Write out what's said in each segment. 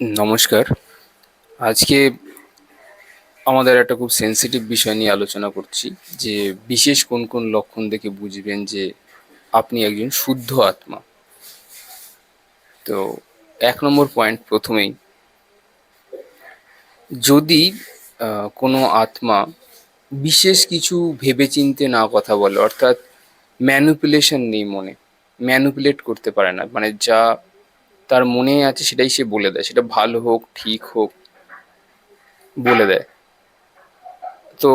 নমস্কার। আজকে আমাদের একটা খুব সেনসিটিভ বিষয় নিয়ে আলোচনা করছি যে বিশেষ কোন কোন লক্ষণ দেখে বুঝবেন যে আপনি একজন শুদ্ধ আত্মা। তো ১ নম্বর পয়েন্ট প্রথমেই, যদি কোনো আত্মা বিশেষ কিছু ভেবেচিন্তে না কথা বলে, অর্থাৎ ম্যানিপুলেশন নেই মনে, ম্যানিপুলেট করতে পারে না, মানে যা তার মনে আছে সেটাই সে বলে দেয়, সেটা ভালো হোক ঠিক হোক বলে দেয়। তো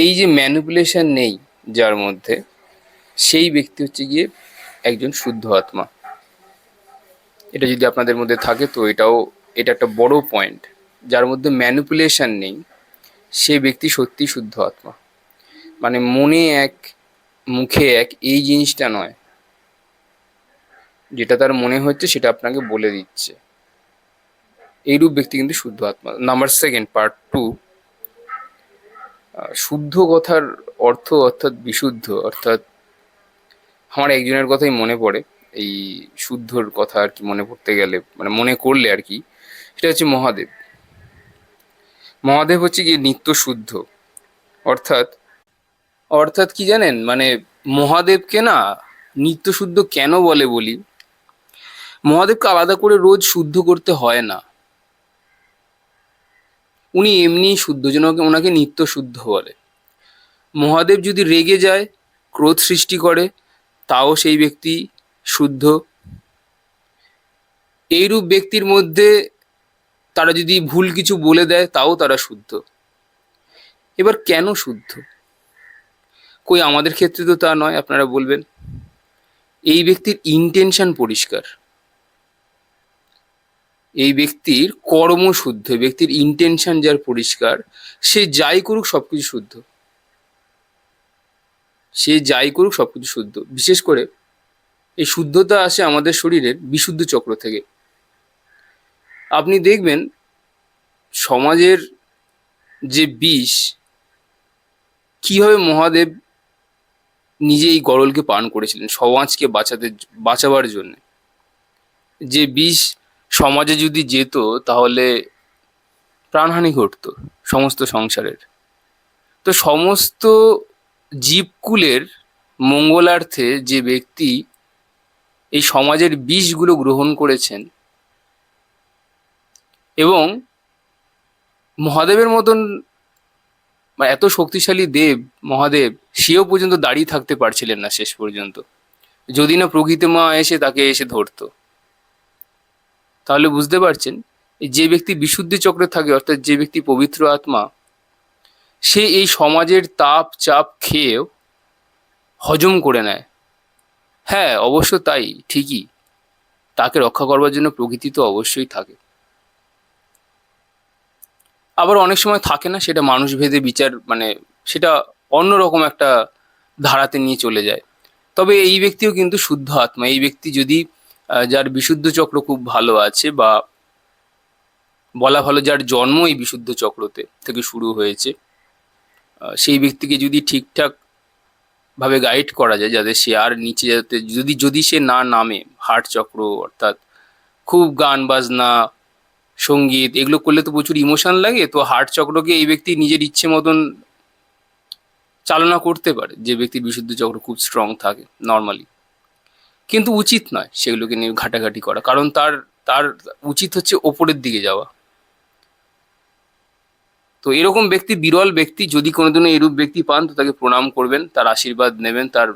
এই যে ম্যানিপুলেশন নেই যার মধ্যে, সেই ব্যক্তি হচ্ছে গিয়ে একজন শুদ্ধ আত্মা। এটা যদি আপনাদের মধ্যে থাকে তো এটা একটা বড় পয়েন্ট। যার মধ্যে ম্যানিপুলেশন নেই সে ব্যক্তি সত্যি শুদ্ধ আত্মা। মানে মনে এক মুখে এক এই জিনিসটা নয়, যেটা তার মনে হচ্ছে সেটা আপনাকে বলে দিচ্ছে, এইরূপ ব্যক্তি কিন্তু শুদ্ধ আত্মা। নাম্বার সেকেন্ড, পার্ট টু, শুদ্ধ কথার অর্থ অর্থাৎ বিশুদ্ধ, অর্থাৎ আমার একজনের কথাই মনে পড়ে এই শুদ্ধর কথা আর কি, মনে পড়তে গেলে মানে মনে করলে আর কি, সেটা হচ্ছে মহাদেব। মহাদেব হচ্ছে কি নিত্য শুদ্ধ। অর্থাৎ অর্থাৎ কি জানেন, মানে মহাদেবকে না নিত্য শুদ্ধ কেন বলে বলি, মহাদেবকে আলাদা করে রোজ শুদ্ধ করতে হয় না, উনি এমনিই শুদ্ধ, যেন ওনাকে নিত্য শুদ্ধ বলে। মহাদেব যদি রেগে যায়, ক্রোধ সৃষ্টি করে, তাও সেই ব্যক্তি শুদ্ধ। এইরূপ ব্যক্তির মধ্যে তারা যদি ভুল কিছু বলে দেয় তাও তারা শুদ্ধ। এবার কেন শুদ্ধ? কই আমাদের ক্ষেত্রে তো তা নয়, আপনারা বলবেন। এই ব্যক্তির ইন্টেনশন পরিষ্কার, এই ব্যক্তির কর্ম শুদ্ধ, এই ব্যক্তির ইন্টেনশন যার পরিষ্কার, সে যাই করুক সবকিছু শুদ্ধ, সে যাই করুক সবকিছু শুদ্ধ। বিশেষ করে এই শুদ্ধতা আসে আমাদের শরীরের বিশুদ্ধ চক্র থেকে। আপনি দেখবেন সমাজের যে বিষ, কিভাবে মহাদেব নিজে এই গরলকে পান করেছিলেন সমাজকে বাঁচাবার জন্য। যে বিষ সমাজে যদি যেত তাহলে প্রাণহানি ঘটতো সমস্ত সংসারের। তো সমস্ত জীবকুলের মঙ্গলার্থে যে ব্যক্তি এই সমাজের বিষগুলো গ্রহণ করেছেন, এবং মহাদেবের মতন মানে এত শক্তিশালী দেব, মহাদেব সেও পর্যন্ত দাঁড়িয়ে থাকতে পারছিলেন না শেষ পর্যন্ত, যদি না প্রকৃতি মা এসে তাকে এসে ধরতো। তাহলে বুঝতে পারছেন, যে ব্যক্তি বিশুদ্ধি চক্রে থাকে, অর্থাৎ যে ব্যক্তি পবিত্র আত্মা, সে এই সমাজের তাপ চাপ খেয়েও হজম করে নেয়। হ্যাঁ, অবশ্য তাই, ঠিকই, তাকে রক্ষা করবার জন্য প্রকৃতি তো অবশ্যই থাকে। আবার অনেক সময় থাকে না, সেটা মানুষ ভেদে বিচার, মানে সেটা অন্যরকম একটা ধারাতে নিয়ে চলে যায়। তবে এই ব্যক্তিও কিন্তু শুদ্ধ আত্মা। এই ব্যক্তি যদি যার বিশুদ্ধ চক্র খুব ভালো আছে, বা বলা ভালো যার জন্ম এই বিশুদ্ধ চক্রতে থেকে শুরু হয়েছে, সেই ব্যক্তিকে যদি ঠিকঠাক ভাবে গাইড করা যায়, যাতে সে আর নিচে যাতে যদি যদি সে না নামে, হার্ট চক্র অর্থাৎ খুব গান বাজনা সঙ্গীত এগুলো করলে তো প্রচুর ইমোশন লাগে, তো হার্ট চক্রকে এই ব্যক্তি নিজের ইচ্ছে মতন চালনা করতে পারে, যে ব্যক্তির বিশুদ্ধ চক্র খুব স্ট্রং থাকে নর্মালি। কিন্তু উচিত নয় সেগুলোকে নিয়ে ঘাটাঘাটি করা, কারণ তার তার উচিত হচ্ছে ওপরের দিকে যাওয়া। তো এরকম ব্যক্তি বিরল ব্যক্তি, যদি কোনোদিনও এরূপ ব্যক্তি পান তো তাকে প্রণাম করবেন, তার আশীর্বাদ নেবেন, তার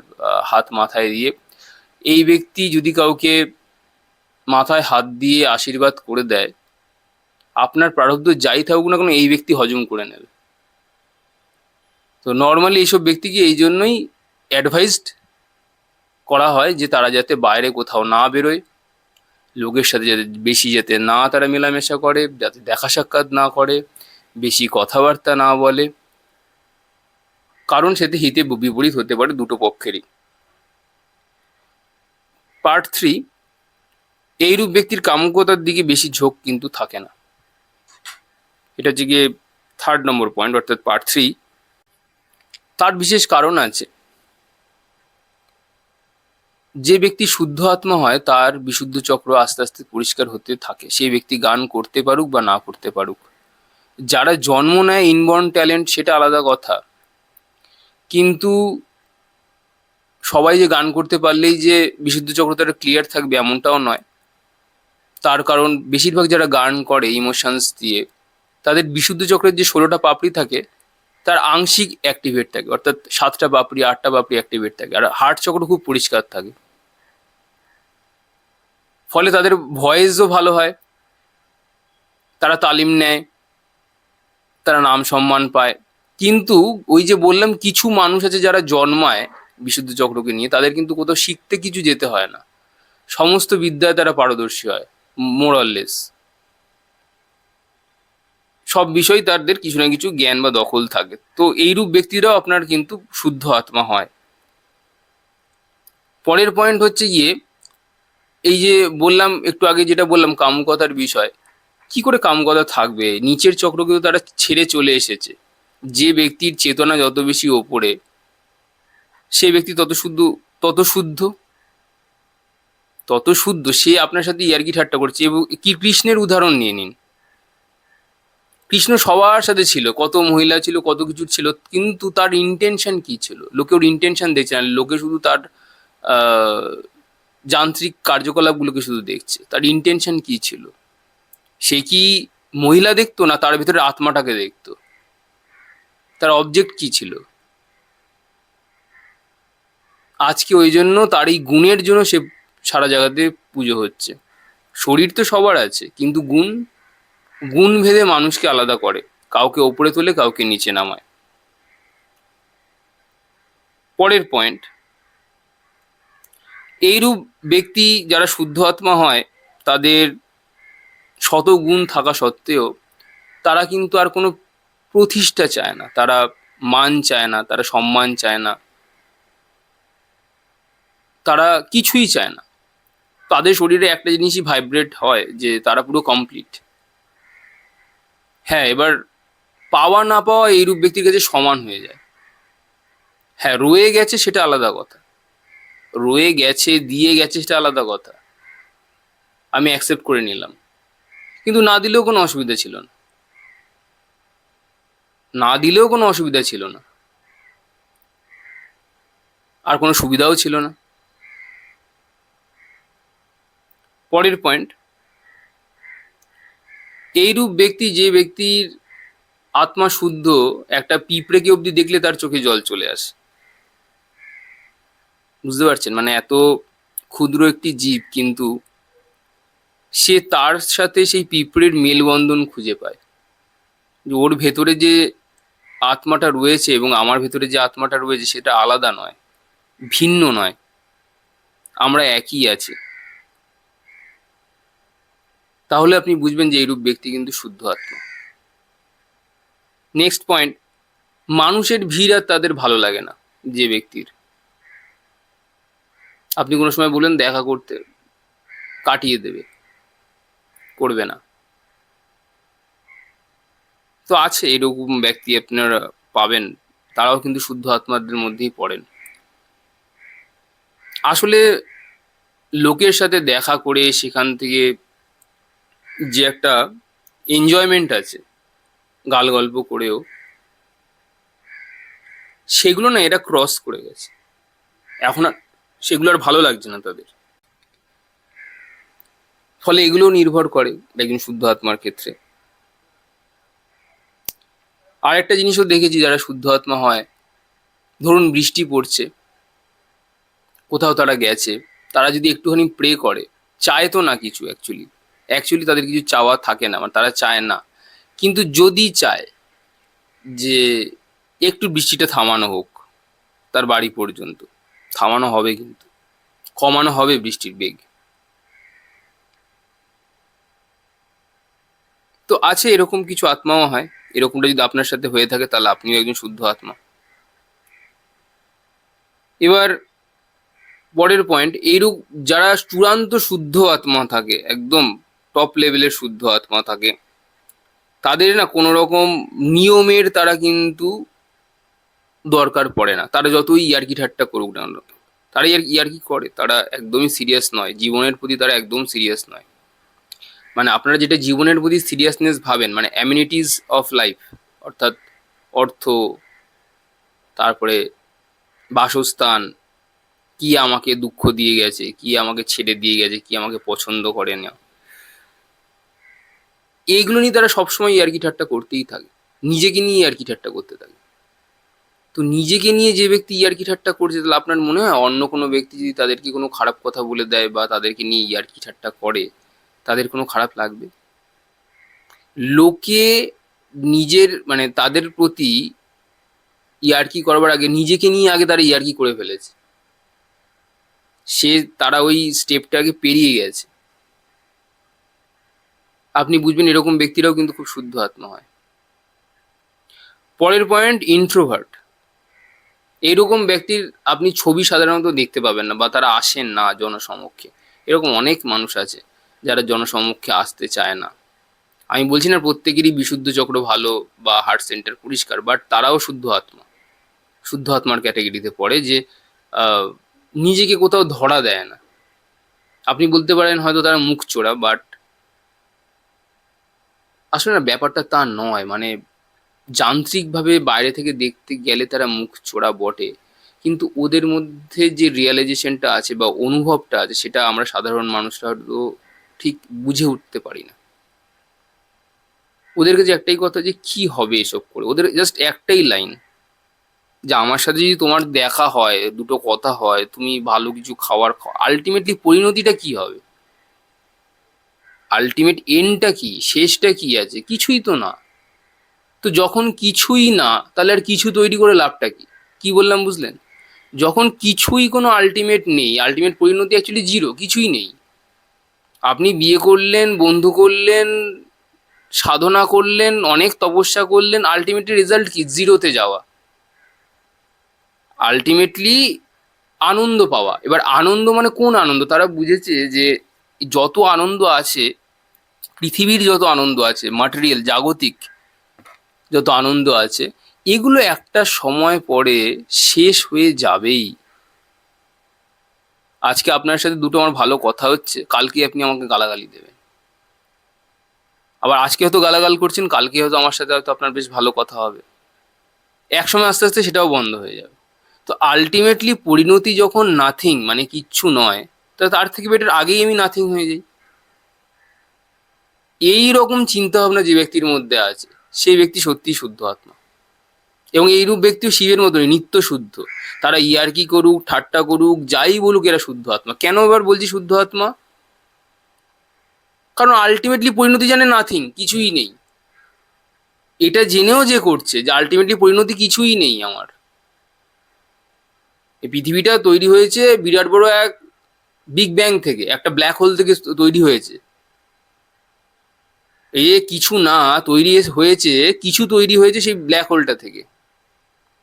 হাত মাথায় দিয়ে। এই ব্যক্তি যদি কাউকে মাথায় হাত দিয়ে আশীর্বাদ করে দেয়, আপনার প্রারব্ধ যাই থাকুক না কেন এই ব্যক্তি হজম করে নেবে। তো নর্মালি এইসব ব্যক্তিকে এই জন্যই অ্যাডভাইসড করা হয় যে তারা যাতে বাইরে কোথাও না বেরোয়, লোকের সাথে যাতে বেশি যাতে না তারা মেলামেশা করে, যাতে দেখা সাক্ষাৎ না করে, বেশি কথাবার্তা না বলে, কারণ সেতে হিতে বিপরীত হতে পারে দুটো পক্ষেরই। পার্ট থ্রি, এইরূপ ব্যক্তির কামুকতার দিকে বেশি ঝোঁক কিন্তু থাকে না। এটা হচ্ছে গিয়ে 3rd নম্বর পয়েন্ট, অর্থাৎ পার্ট থ্রি। তার বিশেষ কারণ আছে। যে ব্যক্তি শুদ্ধ আত্মা হয় তার বিশুদ্ধ চক্র আস্তে আস্তে পরিষ্কার হতে থাকে, সেই ব্যক্তি গান করতে পারুক বা না করতে পারুক। যারা জন্ম নেয় ইনবর্ন ট্যালেন্ট সেটা আলাদা কথা, কিন্তু সবাই যে গান করতে পারলেই যে বিশুদ্ধ চক্র তারা ক্লিয়ার থাকবে এমনটাও নয়। তার কারণ বেশিরভাগ যারা গান করে ইমোশনস দিয়ে, তাদের বিশুদ্ধ চক্রের যে 16টা পাপড়ি থাকে তার আংশিক অ্যাক্টিভেট থাকে, অর্থাৎ 7টা পাপড়ি 8টা পাপড়ি অ্যাক্টিভেট থাকে, আর হার্ট চক্র খুব পরিষ্কার থাকে। ফলে তাদের ভয়েসও ভালো হয়, তারা তালিম নেয়, তারা নাম সম্মান পায়। কিন্তু ওই যে বললাম কিছু মানুষ আছে যারা জন্মায় বিশুদ্ধ চক্রকে নিয়ে, তাদের কিন্তু কোথাও শিখতে কিছু যেতে হয় না, সমস্ত বিদ্যায় তারা পারদর্শী হয়, মোরাললেস। সব বিষয় তাদের কিছু না কিছু জ্ঞান বা দখল থাকে। তো এইরূপ ব্যক্তিরাও আপনার কিন্তু শুদ্ধ আত্মা হয়। পরের পয়েন্ট হচ্ছে গিয়ে, এই যে বললাম একটু আগে যেটা বললাম কামুকতার বিষয়, কি করে কামুকতা থাকবে? নিচের চক্রকে তো তারা ছেড়ে চলে এসেছে। যে ব্যক্তির চেতনা যত বেশি ওপরে, সে ব্যক্তি তত শুদ্ধ তত শুদ্ধ সে আপনার সাথে ইয়ার্কি ঠাট্টা করছে। এবং কি কৃষ্ণের উদাহরণ নিয়ে নিন, কৃষ্ণ সবার সাথে ছিল, কত মহিলা ছিল, কত কিছু ছিল, কিন্তু তার ইন্টেনশন কি ছিল? লোকে ওর ইন্টেনশন দেখছে না, লোকে শুধু তার আহ, যান্ত্রিক কার্যকলাপগুলোকে শুধু দেখছে। তার ইন্টেনশন কি ছিল? সে কি মহিলা দেখতো, না তার ভিতরে আত্মাটাকে দেখতো? তার অবজেক্ট কি ছিল? আজকে ওই জন্য তার এই গুণের জন্য সে সারা জায়গাতে পুজো হচ্ছে। শরীর তো সবার আছে, কিন্তু গুণ, গুণ ভেদে মানুষকে আলাদা করে, কাউকে ওপরে তোলে, কাউকে নিচে নামায়। পরের পয়েন্ট, এইরূপ ব্যক্তি যারা শুদ্ধ আত্মা হয়, তাদের শত গুণ থাকা সত্ত্বেও তারা কিন্তু আর কোনো প্রতিষ্ঠা চায় না, তারা মান চায় না, তারা সম্মান চায় না, তারা কিছুই চায় না। তাদের শরীরে একটা জিনিসই ভাইব্রেট হয়, যে তারা পুরো কমপ্লিট। হ্যাঁ, এবার পাওয়া না পাওয়া এইরূপ ব্যক্তির কাছে সমান হয়ে যায়। হ্যাঁ, রয়ে গেছে সেটা আলাদা কথা, রয়ে গেছে, দিয়ে গেছে সেটা আলাদা কথা, আমি অ্যাকসেপ্ট করে নিলাম। কিন্তু না দিলেও কোনো অসুবিধা ছিল না, না দিলেও কোনো অসুবিধা ছিল না, আর কোনো সুবিধাও ছিল না। পরের পয়েন্ট, এইরূপ ব্যক্তি, যে ব্যক্তির আত্মা শুদ্ধ, একটা পিঁপড়েকে অবধি দেখলে তার চোখে জল চলে আসে। বুঝতে পারছেন? মানে এত ক্ষুদ্র একটি জীব, কিন্তু সে তার সাথে সেই পিঁপড়ের মেলবন্ধন খুঁজে পায়, যে ওর ভেতরে যে আত্মাটা রয়েছে এবং আমার ভেতরে যে আত্মাটা রয়েছে সেটা আলাদা নয়, ভিন্ন নয়, আমরা একই আছি। তাহলে আপনি বুঝবেন যে এইরূপ ব্যক্তি কিন্তু শুদ্ধ আত্মা। নেক্সট পয়েন্ট, মানুষের ভিড় আর তাদের ভালো লাগে না। যে ব্যক্তির, আপনি কোনো সময় বলেন দেখা করতে, কাটিয়ে দেবে, করবে না। তো আছে এরকম ব্যক্তি, আপনারা পাবেন, তারাও কিন্তু শুদ্ধ আত্মাদের মধ্যেই পড়েন। আসলে লোকের সাথে দেখা করে সেখান থেকে যে একটা এনজয়মেন্ট আছে, গাল গল্প করেও, সেগুলো না এরা ক্রস করে গেছে। এখন আর সেগুলো আর ভালো লাগছে না তাদের। ফলে এগুলো নির্ভর করে একজন শুদ্ধ আত্মার ক্ষেত্রে। আর একটা জিনিসও দেখেছি, যারা শুদ্ধ আত্মা হয়, ধরুন বৃষ্টি পড়ছে, কোথাও তারা গেছে, তারা যদি একটুখানি প্রে করে, চায় তো না কিছু, অ্যাকচুয়ালি অ্যাকচুয়ালি তাদের কিছু চাওয়া থাকে না, মানে তারা চায় না, কিন্তু যদি চায় যে একটু বৃষ্টিটা থামানো হোক তার বাড়ি পর্যন্ত, থামানো হবে, কিন্তু কমানো হবে বৃষ্টির বেগ। তো আছে এরকম কিছু আত্মাও হয়। এরকমটা যদি আপনার সাথে হয়ে থাকে, তাহলে আপনিও একজন শুদ্ধ আত্মা। এবার পরের পয়েন্ট, এইরূপ যারা চূড়ান্ত শুদ্ধ আত্মা থাকে, একদম টপ লেভেলের শুদ্ধ আত্মা থাকে, তাদের না কোনো রকম নিয়মের তারা কিন্তু দরকার পড়ে না। তারা যতই ইয়ার্কি ঠাট্টা করুক না কেন, তারা ইয়ার্কি করে, তারা একদমই সিরিয়াস নয়, জীবনের প্রতি তারা একদম সিরিয়াস নয়। মানে আপনারা যেটা জীবনের প্রতি সিরিয়াসনেস ভাবেন, মানে অ্যামিনিটিস অফ লাইফ, অর্থাৎ অর্থ, তারপরে বাসস্থান, কি আমাকে দুঃখ দিয়ে গেছে, কি আমাকে ছেড়ে দিয়ে গেছে, কি আমাকে পছন্দ করে না, এইগুলো নিয়ে তারা সবসময় ইয়ার্কি ঠাট্টা করতেই থাকে, নিজেকে নিয়ে ইয়ার্কি ঠাট্টা করতে থাকে। তো নিজেকে নিয়ে যে ব্যক্তি ইয়ার্কি ঠাট্টা করছে, তাহলে আপনার মনে হয় অন্য কোনো ব্যক্তি যদি তাদেরকে কোনো খারাপ কথা বলে দেয় বা তাদেরকে নিয়ে ইয়ার্কি ঠাট্টা করে, তাদের কোনো খারাপ লাগবে? লোকে নিজের মানে তাদের প্রতি ইয়ার্কি করবার আগে নিজেকে নিয়ে আগে তারা ইয়ার্কি করে ফেলেছে, তারা ওই স্টেপটাকে পেরিয়ে গেছে। আপনি বুঝবেন এরকম ব্যক্তিরাও কিন্তু খুব শুদ্ধ আত্মা হয়। পরের পয়েন্ট, ইন্ট্রোভার্ট। এরকম ব্যক্তির আপনি ছবি সাধারণত দেখতে পাবেন না, বা তারা আসেন না জনসমক্ষে। এরকম অনেক মানুষ আছে যারা জনসমক্ষে আসতে চায় না। আমি বলছি না প্রত্যেকেরই বিশুদ্ধ চক্র ভালো বা হার্ট সেন্টার পরিষ্কার, বাট তারাও শুদ্ধ আত্মা, শুদ্ধ আত্মার ক্যাটাগরিতে পড়ে, যে আহ, নিজেকে কোথাও ধরা দেয় না। আপনি বলতে পারেন হয়তো তারা মুখ চোরা, বাট আসলে না, ব্যাপারটা তা নয়। মানে যান্ত্রিকভাবে বাইরে থেকে দেখতে গেলে তারা মুখ চোরা বটে, কিন্তু ওদের মধ্যে যে রিয়েলাইজেশনটা আছে বা অনুভবটা আছে, সেটা আমরা সাধারণ মানুষরা হয়তো ঠিক বুঝে উঠতে পারি না। ওদের কাছে একটাই কথা, যে কি হবে এসব করে, ওদের জাস্ট একটাই লাইন, যে আমার সাথে যদি তোমার দেখা হয়, দুটো কথা হয়, তুমি ভালো কিছু খাওয়ার খাও, আলটিমেটলি পরিণতিটা কি হবে, আলটিমেট এন্ডটা কি, শেষটা কি আছে? কিছুই তো না। তো যখন কিছুই না, তাহলে আর কিছু তৈরি করে লাভটা কি? কি বললাম বুঝলেন? যখন কিছুই কোনো আলটিমেট নেই, আলটিমেট পরিণতি অ্যাকচুয়ালি জিরো, কিছুই নেই। আপনি বিয়ে করলেন, বন্ধু করলেন, সাধনা করলেন, অনেক তপস্যা করলেন, আলটিমেটলি রেজাল্ট কি? জিরোতে যাওয়া। আলটিমেটলি আনন্দ পাওয়া। এবার আনন্দ মানে কোন আনন্দ? তারা বুঝেছে যে যত আনন্দ আছে, পৃথিবীর যত আনন্দ আছে, ম্যাটেরিয়াল জাগতিক যত আনন্দ আছে, এগুলো একটা সময় পরে শেষ হয়ে যাবেই। আজকে আপনার সাথে দুটো আমার ভালো কথা হচ্ছে, কালকে আপনি আমাকে গালাগালি দেবেন। আবার আজকে হয়তো গালাগাল করছেন, কালকে হয়তো আমার সাথে হয়তো আপনার বেশ ভালো কথা হবে। একসময় আস্তে আস্তে সেটাও বন্ধ হয়ে যাবে। তো আলটিমেটলি পরিণতি যখন নাথিং, মানে কিচ্ছু নয়, তা তার থেকে বেটার আগেই আমি নাথিং হয়ে যাই। এই রকম চিন্তা ভাবনা যে ব্যক্তির মধ্যে আছে, সেই ব্যক্তি সত্যিই শুদ্ধ আত্মা। এবং এইরূপ ব্যক্তিও শিবের মতনই নিত্য শুদ্ধ। তারা ইয়ার্কি করুক, ঠাট্টা করুক, যাই বলুক, এরা শুদ্ধ আত্মা। কেন এবার বলছি শুদ্ধ আত্মা? কারণ আলটিমেটলি পরিণতি জানে নাথিং, কিছুই নেই। এটা জেনেও যে করছে যে আলটিমেটলি পরিণতি কিছুই নেই আমার। এই পৃথিবীটা তৈরি হয়েছে বিরাট বড় এক বিগ ব্যাং থেকে, একটা ব্ল্যাক হোল থেকে তৈরি হয়েছে। এই যে কিছু না তৈরি হয়েছে, কিছু তৈরি হয়েছে সেই ব্ল্যাক হোলটা থেকে।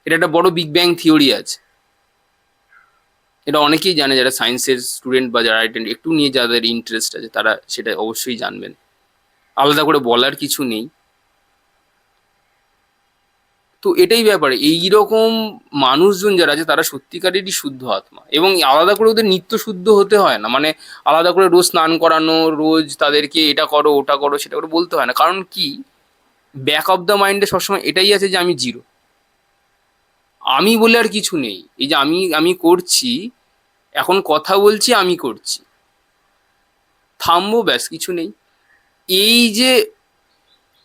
এটা একটা বড় বিগ ব্যাং থিওরি আছে। এটা অনেকেই জানে, যারা সায়েন্সের স্টুডেন্ট বা যারা একটু নিয়ে যাদের ইন্টারেস্ট আছে, তারা সেটা অবশ্যই জানবেন। আলাদা করে বলার কিছু নেই। তো এটাই ব্যাপার, এইরকম মানুষজন যারা আছে, তারা সত্যিকারেরই শুদ্ধ আত্মা। এবং আলাদা করে ওদের নিত্য শুদ্ধ হতে হয় না, মানে আলাদা করে রোজ স্নান করানো, রোজ তাদেরকে এটা করো ওটা করো সেটা করে বলতে হয় না। কারণ কি, ব্যাক অফ দ্য মাইন্ডে সবসময় এটাই আছে যে আমি জিরো, আমি বলে আর কিছু নেই। এই যে আমি আমি করছি, এখন কথা বলছি, আমি করছি, থামবো, ব্যাস, কিছু নেই। এই যে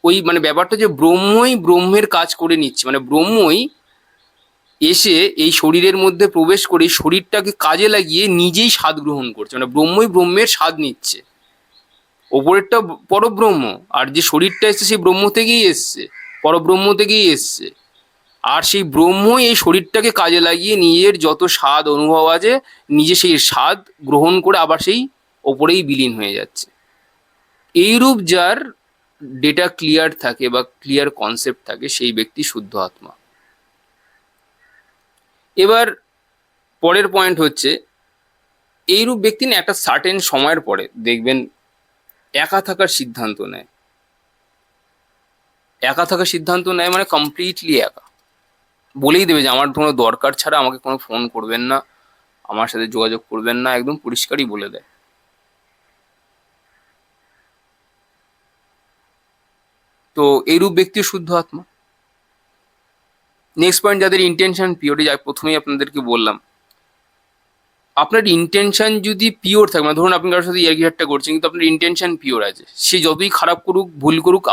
ওই মানে ব্যাপারটা, যে ব্রহ্মই ব্রহ্মের কাজ করে নিচ্ছে, মানে ব্রহ্মই এসে এই শরীরের মধ্যে প্রবেশ করে এই শরীরটাকে কাজে লাগিয়ে নিজেই স্বাদ গ্রহণ করছে, মানে ব্রহ্মই ব্রহ্মের স্বাদ নিচ্ছে। ওপরেরটা পরব্রহ্ম, আর যে শরীরটা এসছে সেই ব্রহ্ম থেকেই এসছে, পরব্রহ্ম থেকেই এসছে। আর সেই ব্রহ্মই এই শরীরটাকে কাজে লাগিয়ে নিজের যত স্বাদ অনুভব আছে, নিজে সেই স্বাদ গ্রহণ করে আবার সেই ওপরেই বিলীন হয়ে যাচ্ছে। এইরূপ যার ডেটা ক্লিয়ার থাকে বা ক্লিয়ার কনসেপ্ট থাকে, সেই ব্যক্তি শুদ্ধ আত্মা। এবার পরের পয়েন্ট হচ্ছে, এইরূপ ব্যক্তি না একটা সার্টেন সময়ের পরে দেখবেন একা থাকার সিদ্ধান্ত নেয়। একা থাকার সিদ্ধান্ত নেয় মানে কমপ্লিটলি একা। বলেই দেবে যে আমার কোনো দরকার ছাড়া আমাকে কোনো ফোন করবেন না, আমার সাথে যোগাযোগ করবেন না, একদম পরিষ্কারই বলে দেয়। তো এইরূপ ব্যক্তি শুদ্ধ আত্মা। নেক্সট পয়েন্ট, যাদের ইন্টেনশন পিওর, যা প্রথমেই আপনাদেরকে বললাম, আপনার ইন্টেনশন যদি পিওর থাকে, মানে ধরুন আপনি কারোর সাথে ইয়ার্কি ঠাট্টা করছেন কিন্তু আপনার ইন্টেনশন পিওর আছে, সে যতই খারাপ করুক, ভুল করুক,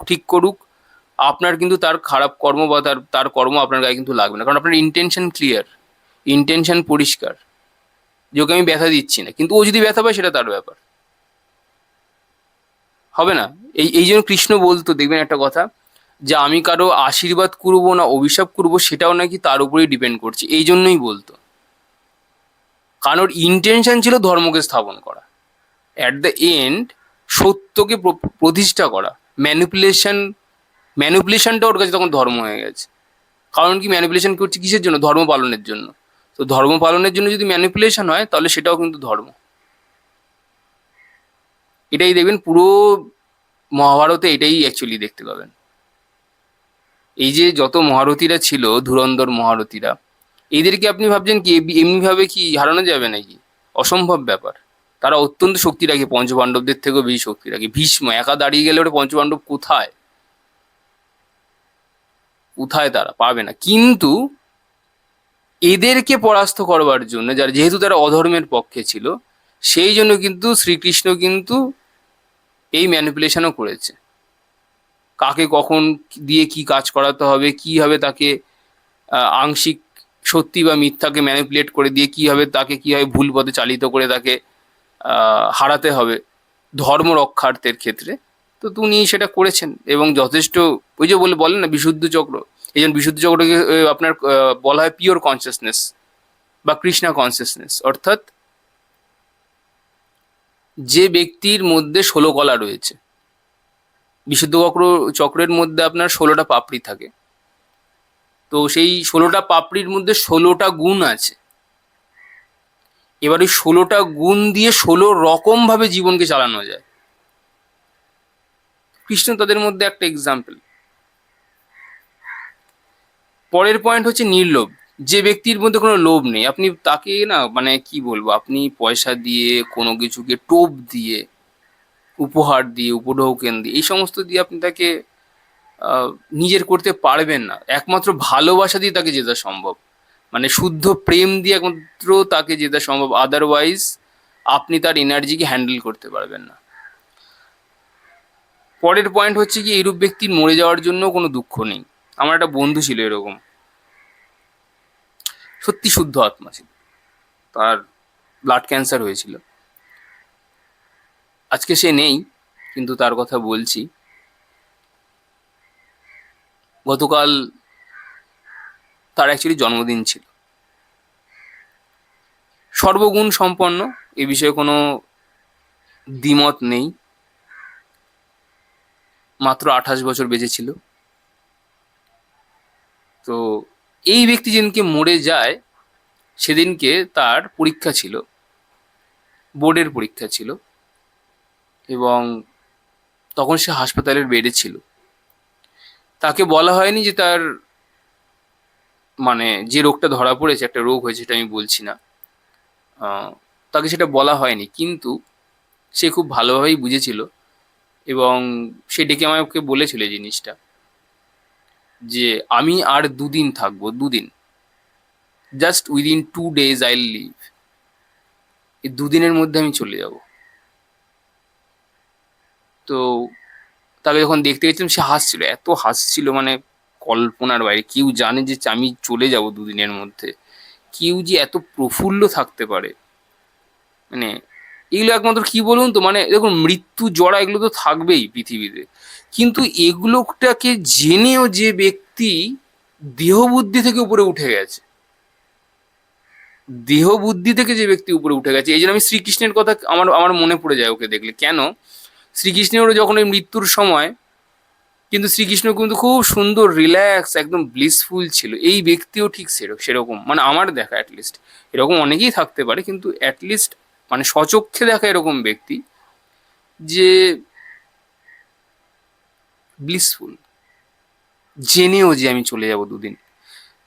ঠিক করুক, আপনার কিন্তু তার খারাপ কর্ম বা তার তার কর্ম আপনার গায়ে কিন্তু লাগবে না, কারণ আপনার ইন্টেনশন ক্লিয়ার, ইন্টেনশন পরিষ্কার, যে ওকে আমি ব্যথা দিচ্ছি না, কিন্তু ও যদি ব্যথা পায় সেটা তার ব্যাপার, হবে না। এই এই জন্য কৃষ্ণ বলতো, দেখবেন একটা কথা, যে আমি কারো আশীর্বাদ করবো না অভিশাপ করবো সেটাও নাকি তার উপরেই ডিপেন্ড করছে, এই জন্যই বলতো, কারণ ওর ইন্টেনশন ছিল ধর্মকে স্থাপন করা, অ্যাট দ্য এন্ড সত্যকে প্রতিষ্ঠা করা। ম্যানিপুলেশন, ম্যানিপুলেশনটা ওর কাছে তখন ধর্ম হয়ে গেছে। কারণ কি, ম্যানিপুলেশন করছে কিসের জন্য? ধর্ম পালনের জন্য। তো ধর্ম পালনের জন্য যদি ম্যানিপুলেশন হয় তাহলে সেটাও কিন্তু ধর্ম। এটাই দেখবেন পুরো মহাভারতে, এটাই অ্যাকচুয়ালি দেখতে পাবেন। এই যে যত মহারথীরা ছিল, ধুরন্ধর মহারথীরা, এদেরকে আপনি ভাবছেন কি এমনিভাবে কি হারানো যাবে নাকি? অসম্ভব ব্যাপার। তারা অত্যন্ত শক্তি রাখে, পঞ্চপাণ্ডবদের থেকেও বেশি শক্তি রাখে। ভীষ্ম একা দাঁড়িয়ে গেলে ওটা পঞ্চপাণ্ডব কোথায়, কোথায় তারা পাবে না। কিন্তু এদেরকে পরাস্ত করবার জন্য, যার যেহেতু তারা অধর্মের পক্ষে ছিল, সেই জন্য কিন্তু শ্রীকৃষ্ণ কিন্তু এই ম্যানিপুলেশনও করেছে। কাকে কখন দিয়ে কি কাজ করাতে হবে, কিভাবে তাকে আংশিক সত্যি বা মিথ্যাকে ম্যানিপুলেট করে দিয়ে কিভাবে তাকে কিভাবে ভুল পথে চালিত করে তাকে হারাতে হবে ধর্ম রক্ষার্থের ক্ষেত্রে। তো উনি সেটা করেছেন এবং যথেষ্ট, ওই যে বলেন না বিশুদ্ধ চক্র, এই জন্য বিশুদ্ধ চক্রকে আপনার বলা হয় পিওর কনসিয়াসনেস বা কৃষ্ণা কনসিয়াসনেস, অর্থাৎ যে ব্যক্তির মধ্যে 16 কলা রয়েছে। বিশুদ্ধ চক্রের মধ্যে আপনার 16টা পাপড়ি থাকে। তো সেই 16টা পাপড়ির মধ্যে 16টা গুণ আছে। এবার ওই 16টা গুণ দিয়ে 16 রকম ভাবে জীবনকে চালানো যায়। কৃষ্ণ তাদের মধ্যে একটা এক্সাম্পল। পরের পয়েন্ট হচ্ছে নির্লোভ। যে ব্যক্তির মধ্যে কোনো লোভ নেই, আপনি তাকে না, মানে কি বলবো, আপনি পয়সা দিয়ে, কোনো কিছুকে টোপ দিয়ে, উপহার দিয়ে, উপঢৌকন দিয়ে, এই সমস্ত দিয়ে আপনি তাকে নিজের করতে পারবেন না। একমাত্র ভালোবাসা দিয়ে তাকে জেতা সম্ভব, মানে শুদ্ধ প্রেম দিয়ে একমাত্র তাকে জেতা সম্ভব। আদারওয়াইজ আপনি তার এনার্জিকে হ্যান্ডেল করতে পারবেন না। পরের পয়েন্ট হচ্ছে কি, এইরূপ ব্যক্তির মরে যাওয়ার জন্য কোনো দুঃখ নেই। আমার একটা বন্ধু ছিল এরকম, সত্যি শুদ্ধ আত্মা ছিল, তার ব্লাড ক্যান্সার হয়েছিল। আজকে সে নেই, কিন্তু তার কথা বলছি। গতকাল তার অ্যাকচুয়ালি জন্মদিন ছিল। সর্বগুণ সম্পন্ন, এ বিষয়ে কোনো দ্বিমত নেই। মাত্র 28 বছর বেঁচে ছিল। তো এই ব্যক্তি যেদিনকে মরে যায়, সেদিনকে তার পরীক্ষা ছিল, বোর্ডের পরীক্ষা ছিল, এবং তখন সে হাসপাতালের বেডে ছিল। তাকে বলা হয়নি যে তার, মানে যে রোগটা ধরা পড়েছে, একটা রোগ হয়েছে, সেটা আমি বলছি না, তাকে সেটা বলা হয়নি, কিন্তু সে খুব ভালোভাবেই বুঝেছিল এবং সে ডেকে আমাকে বলেছিল এই জিনিসটা, যে আমি আর 2 দিন থাকবো, 2 দিন, just within 2 days I live. এই 2 দিনের মধ্যে আমি চলে যাব। তো তাকে যখন দেখতে গেছিলাম, সে হাসছিল, এত হাসছিল, মানে কল্পনার বাইরে। কেউ জানে যে আমি চলে যাব 2 দিনের মধ্যে, কেউ যে এত প্রফুল্ল থাকতে পারে, মানে এগুলো একমাত্র কি বলুন তো, মানে দেখুন, মৃত্যু জড়া এগুলো তো থাকবেই পৃথিবীতে, কিন্তু এগুলোটাকে জেনেও যে ব্যক্তি দেহ বুদ্ধি থেকে উপরে উঠে গেছে, দেহ বুদ্ধি থেকে যে ব্যক্তি উপরে উঠে গেছে, এই জন্য আমি শ্রীকৃষ্ণের কথা আমার আমার মনে পড়ে যায় ওকে দেখলে। কেন? শ্রীকৃষ্ণেরও যখন ওই মৃত্যুর সময়, কিন্তু শ্রীকৃষ্ণ কিন্তু খুব সুন্দর রিল্যাক্স, একদম ব্লিসফুল ছিল। এই ব্যক্তিও ঠিক সেরকম, মানে আমার দেখা অ্যাটলিস্ট, এরকম অনেকেই থাকতে পারে, কিন্তু অ্যাটলিস্ট মানে স্বচক্ষে দেখা এরকম ব্যক্তি যে ব্লিসফুল, জেনেও যে আমি চলে যাব 2 দিন।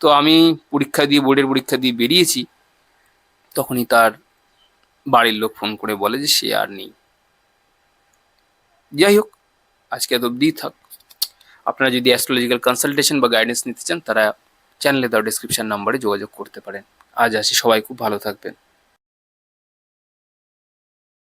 তো আমি পরীক্ষা দিয়ে, বোর্ডের পরীক্ষা দিয়ে বেরিয়েছি। তখনই তার বাড়ির লোক ফোন করে বলে যে সে আর নেই। যাই হোক, আজকে এত অব্দিই থাক। আপনারা যদি অ্যাস্ট্রোলজিক্যাল কনসালটেশন বা গাইডেন্স নিতে চান, তারা চ্যানেলে দেওয়া ডিসক্রিপশন নাম্বারে যোগাযোগ করতে পারেন। আজ আসি, সবাই খুব ভালো থাকবেন।